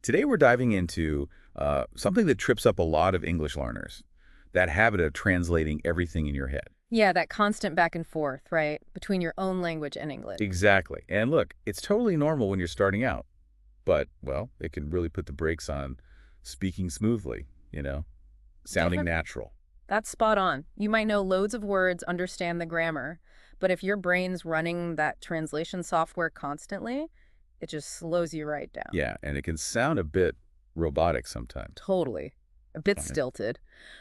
Today we're diving into something that trips up a lot of English learners, that habit of translating everything in your head. Yeah, that constant back and forth, right, between your own language and English. Exactly. And look, it's totally normal when you're starting out, but, well, it can really put the brakes on speaking smoothly, sounding Different. natural. That's spot on. You might know loads of words, understand the grammar, but if your brain's running that translation software constantly, it just slows you right down. Yeah, and it can sound a bit robotic sometimes. Totally. A bit Okay. stilted.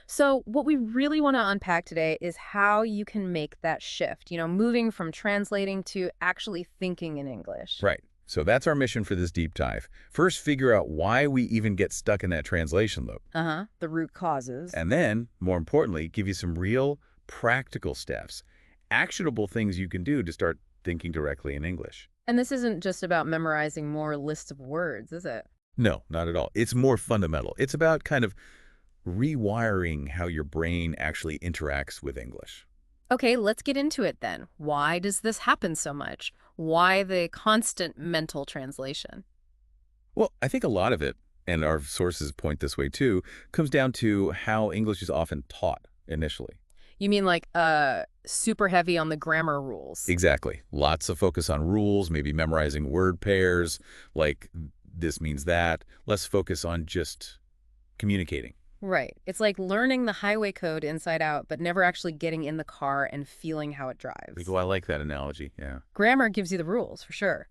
So, what we really want to unpack today is how you can make that shift, moving from translating to actually thinking in English. Right. So that's our mission for this deep dive. First, figure out why we even get stuck in that translation loop. Uh-huh. The root causes. And then, more importantly, give you some real practical steps, actionable things you can do to start thinking directly in English. And this isn't just about memorizing more lists of words, is it? No, not at all. It's more fundamental. It's about kind of rewiring how your brain actually interacts with English. Okay, let's get into it then. Why does this happen so much? Why the constant mental translation? Well, I think a lot of it, and our sources point this way too, comes down to how English is often taught initially. You mean like super heavy on the grammar rules? Exactly. Lots of focus on rules, maybe memorizing word pairs, like this means that. Less focus on just communicating. Right. It's like learning the highway code inside out, but never actually getting in the car and feeling how it drives. Oh, I like that analogy. Yeah. Grammar gives you the rules, for sure.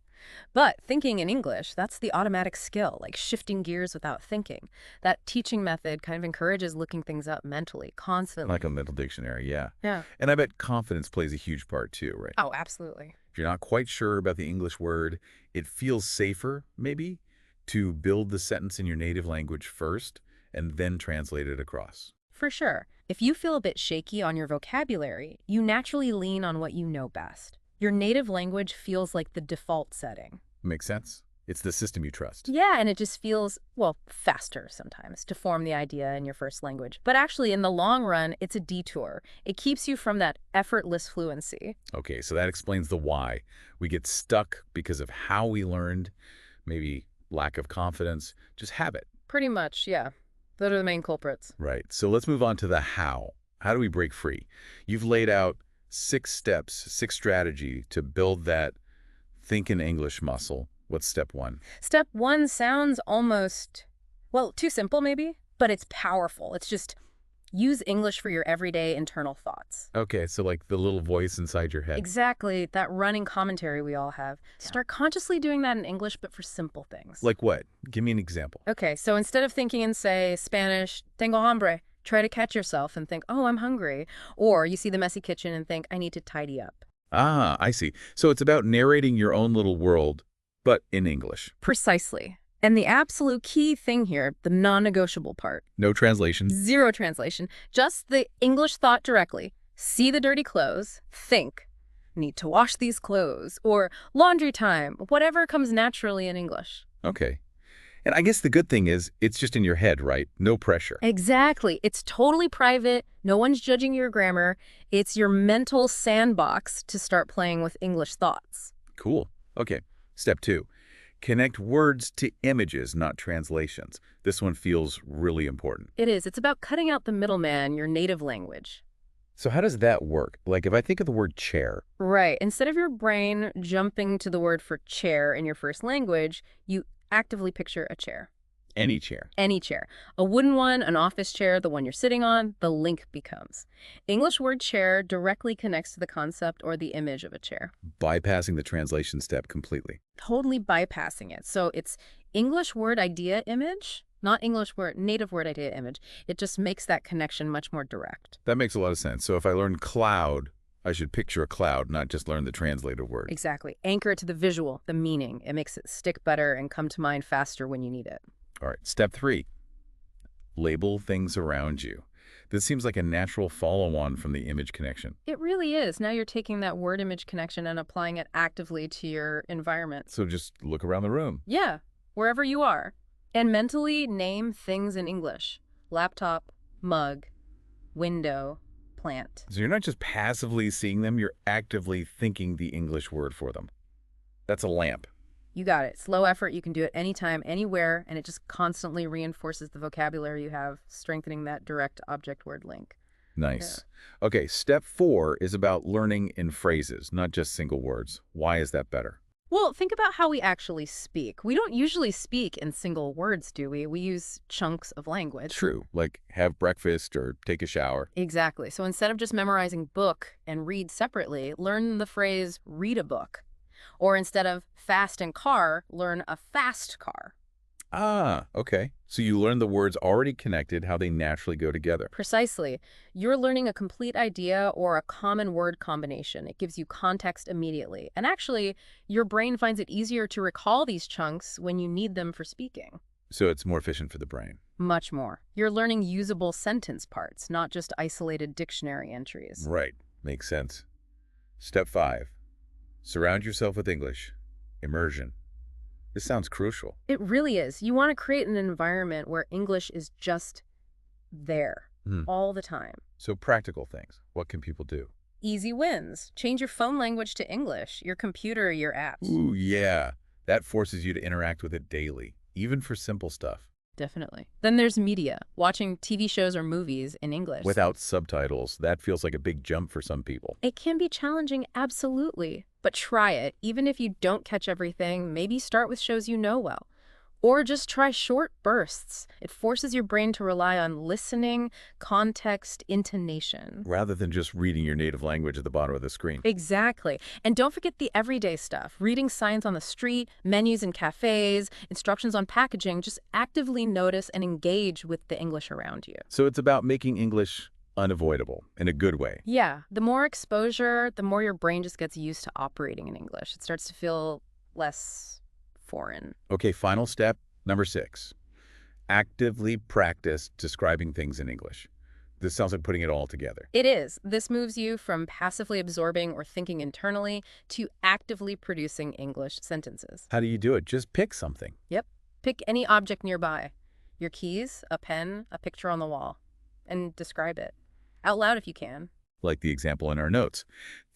But thinking in English, that's the automatic skill, like shifting gears without thinking. That teaching method kind of encourages looking things up mentally, constantly. Like a mental dictionary, yeah. Yeah. And I bet confidence plays a huge part too, right? Oh, absolutely. If you're not quite sure about the English word, it feels safer, maybe, to build the sentence in your native language first and then translate it across. For sure. If you feel a bit shaky on your vocabulary, you naturally lean on what you know best. Your native language feels like the default setting. Makes sense? It's the system you trust. Yeah, and it just feels, well, faster sometimes to form the idea in your first language. But actually, in the long run, it's a detour. It keeps you from that effortless fluency. Okay, so that explains the why. We get stuck because of how we learned, maybe lack of confidence, just habit. Pretty much, yeah. Those are the main culprits. Right. So let's move on to the how. How do we break free? You've laid out 6 steps, 6 strategy to build that think in English muscle. What's step 1? Step 1 sounds almost, well, too simple maybe, but it's powerful. It's just use English for your everyday internal thoughts. Okay, so like the little voice inside your head. Exactly, that running commentary we all have. Start consciously doing that in English, but for simple things. Like what? Give me an example. Okay, so instead of thinking in, say, Spanish, tengo hambre, try to catch yourself and think, oh, I'm hungry. Or you see the messy kitchen and think, I need to tidy up. Ah, I see. So it's about narrating your own little world, but in English. Precisely. And the absolute key thing here, the non-negotiable part. No translation. Zero translation. Just the English thought directly. See the dirty clothes. Think. Need to wash these clothes. Or laundry time. Whatever comes naturally in English. Okay. And I guess the good thing is it's just in your head, right? No pressure. Exactly. It's totally private. No one's judging your grammar. It's your mental sandbox to start playing with English thoughts. Cool. Okay. Step 2. Connect words to images, not translations. This one feels really important. It is. It's about cutting out the middleman, your native language. So how does that work? Like if I think of the word chair. Right. Instead of your brain jumping to the word for chair in your first language, you actively picture a chair. Any chair. Any chair. A wooden one, an office chair, the one you're sitting on, the link becomes. English word chair directly connects to the concept or the image of a chair. Bypassing the translation step completely. Totally bypassing it. So it's English word idea image, not English word native word idea image. It just makes that connection much more direct. That makes a lot of sense. So if I learn cloud, I should picture a cloud, not just learn the translated word. Exactly. Anchor it to the visual, the meaning. It makes it stick better and come to mind faster when you need it. All right. Step 3. Label things around you. This seems like a natural follow-on from the image connection. It really is. Now you're taking that word image connection and applying it actively to your environment. So just look around the room. Yeah, wherever you are. And mentally name things in English. Laptop, mug, window, plant. So you're not just passively seeing them, you're actively thinking the English word for them. That's a lamp. You got it. Slow effort. You can do it anytime, anywhere, and it just constantly reinforces the vocabulary you have, strengthening that direct object-word link. Yeah. Nice. Okay, step 4 is about learning in phrases, not just single words. Why is that better? Well, think about how we actually speak. We don't usually speak in single words, do we? We use chunks of language. True, like have breakfast or take a shower. Exactly. So instead of just memorizing book and read separately, learn the phrase read a book. Or instead of fast and car, learn a fast car. Ah, okay. So you learn the words already connected, how they naturally go together. Precisely. You're learning a complete idea or a common word combination. It gives you context immediately. And actually, your brain finds it easier to recall these chunks when you need them for speaking. So it's more efficient for the brain. Much more. You're learning usable sentence parts, not just isolated dictionary entries. Right. Makes sense. Step 5. Surround yourself with English. Immersion. This sounds crucial. It really is. You want to create an environment where English is just there all the time. So practical things. What can people do? Easy wins. Change your phone language to English, your computer, your apps. Ooh, yeah. That forces you to interact with it daily, even for simple stuff. Definitely. Then there's media, watching TV shows or movies in English. Without subtitles, that feels like a big jump for some people. It can be challenging, absolutely. But try it. Even if you don't catch everything, maybe start with shows you know well. Or just try short bursts. It forces your brain to rely on listening, context, intonation. Rather than just reading your native language at the bottom of the screen. Exactly. And don't forget the everyday stuff. Reading signs on the street, menus in cafes, instructions on packaging. Just actively notice and engage with the English around you. So it's about making English unavoidable in a good way. Yeah. The more exposure, the more your brain just gets used to operating in English. It starts to feel less foreign. Okay, final step, number 6. Actively practice describing things in English. This sounds like putting it all together. It is. This moves you from passively absorbing or thinking internally to actively producing English sentences. How do you do it? Just pick something. Yep. Pick any object nearby. Your keys, a pen, a picture on the wall, and describe it. Out loud if you can. Like the example in our notes.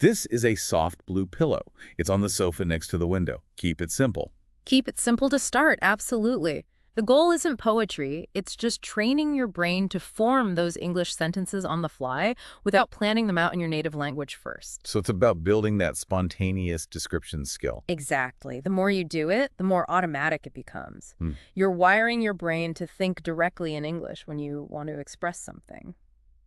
This is a soft blue pillow. It's on the sofa next to the window. Keep it simple. Keep it simple to start, absolutely. The goal isn't poetry, it's just training your brain to form those English sentences on the fly without planning them out in your native language first. So it's about building that spontaneous description skill. Exactly. The more you do it, the more automatic it becomes. You're wiring your brain to think directly in English when you want to express something.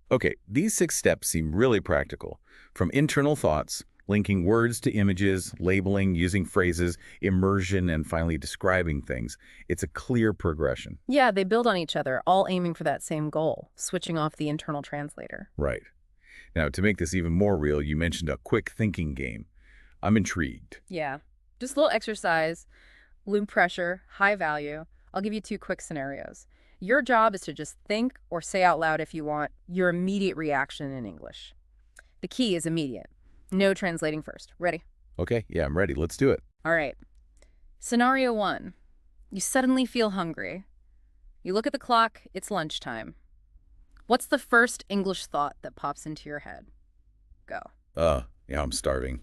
Okay, these 6 steps seem really practical. From internal thoughts, linking words to images, labeling, using phrases, immersion, and finally describing things. It's a clear progression. Yeah, they build on each other, all aiming for that same goal, switching off the internal translator. Right. Now, to make this even more real, you mentioned a quick thinking game. I'm intrigued. Yeah, just a little exercise, low pressure, high value. I'll give you 2 quick scenarios. Your job is to just think or say out loud if you want your immediate reaction in English. The key is immediate. No translating first. Ready? Okay, yeah, I'm ready. Let's do it. All right. Scenario 1. You suddenly feel hungry. You look at the clock, it's lunchtime. What's the first English thought that pops into your head? Go. Yeah, I'm starving.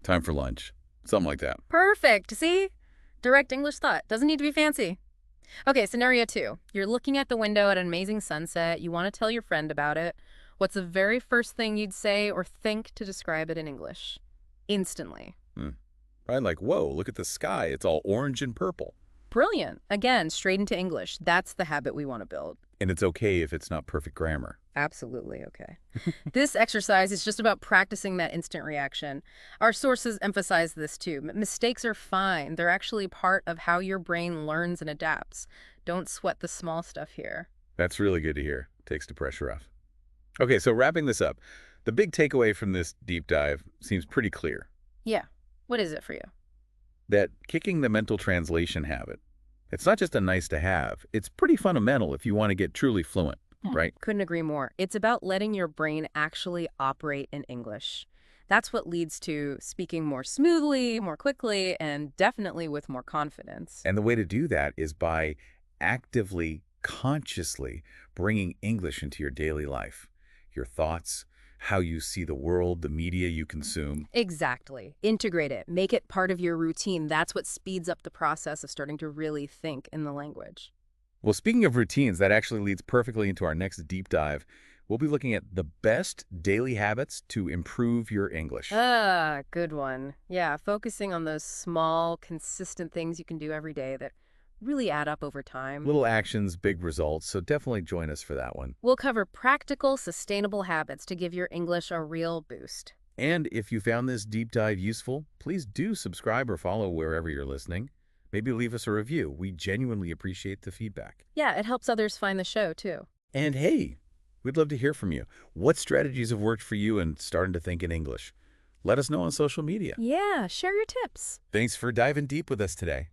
Time for lunch. Something like that. Perfect. See? Direct English thought. Doesn't need to be fancy. Okay, scenario 2. You're looking at the window at an amazing sunset. You want to tell your friend about it. What's the very first thing you'd say or think to describe it in English? Instantly. Right, like, whoa, look at the sky. It's all orange and purple. Brilliant. Again, straight into English. That's the habit we want to build. And it's okay if it's not perfect grammar. Absolutely okay. This exercise is just about practicing that instant reaction. Our sources emphasize this too. Mistakes are fine. They're actually part of how your brain learns and adapts. Don't sweat the small stuff here. That's really good to hear. Takes the pressure off. Okay, so wrapping this up, the big takeaway from this deep dive seems pretty clear. Yeah. What is it for you? That kicking the mental translation habit, it's not just a nice to have, it's pretty fundamental if you want to get truly fluent, right? Couldn't agree more. It's about letting your brain actually operate in English. That's what leads to speaking more smoothly, more quickly, and definitely with more confidence. And the way to do that is by actively, consciously bringing English into your daily life, your thoughts, how you see the world, the media you consume. Exactly. Integrate it. Make it part of your routine. That's what speeds up the process of starting to really think in the language. Well, speaking of routines, that actually leads perfectly into our next deep dive. We'll be looking at the best daily habits to improve your English. Ah, good one. Yeah, focusing on those small, consistent things you can do every day that really add up over time. Little actions, big results, so definitely join us for that one. We'll cover practical, sustainable habits to give your English a real boost. And if you found this deep dive useful, please do subscribe or follow wherever you're listening. Maybe leave us a review. We genuinely appreciate the feedback. Yeah, it helps others find the show, too. And hey, we'd love to hear from you. What strategies have worked for you in starting to think in English? Let us know on social media. Yeah, share your tips. Thanks for diving deep with us today.